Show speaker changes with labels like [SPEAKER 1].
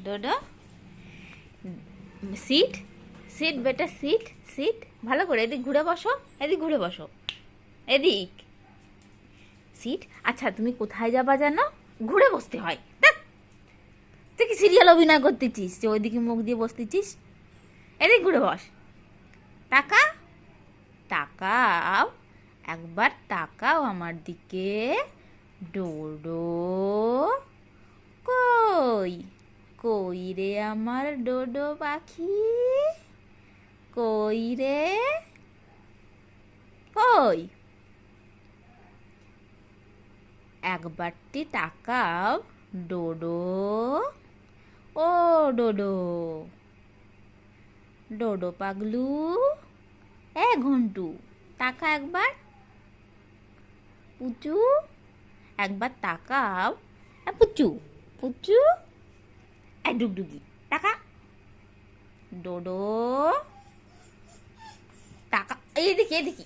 [SPEAKER 1] Dodo seat seat বেটা seat seat ভালো করে এদিক ঘুরে বসো, এদিক ঘুরে বসো, এদিক সিট। আচ্ছা তুমি কোথায় যাবা জানো? ঘুরে বসতে হয়। ধ্যাৎ, তুই কি সিরিয়াল অভিনয় করতেছিস যে ওইদিকে মুখ দিয়ে বসতেছিস? এদিক ঘুরে বস। টাকা তাকাও, একবার তাকাও আমার দিকে। ডোডো কই, কই রে আমার ডোডো পাখি, কই রে, কই? একবারটি তাকাও ডোডো, ও ডোডো, ডোডো পাগলু, ঘন্টু তাকা একবার। পুচু একবার তাকাও, পুচু পুচু, ডুগডুগি টাকা। ডোডো টাকা, এদিকে এদিকে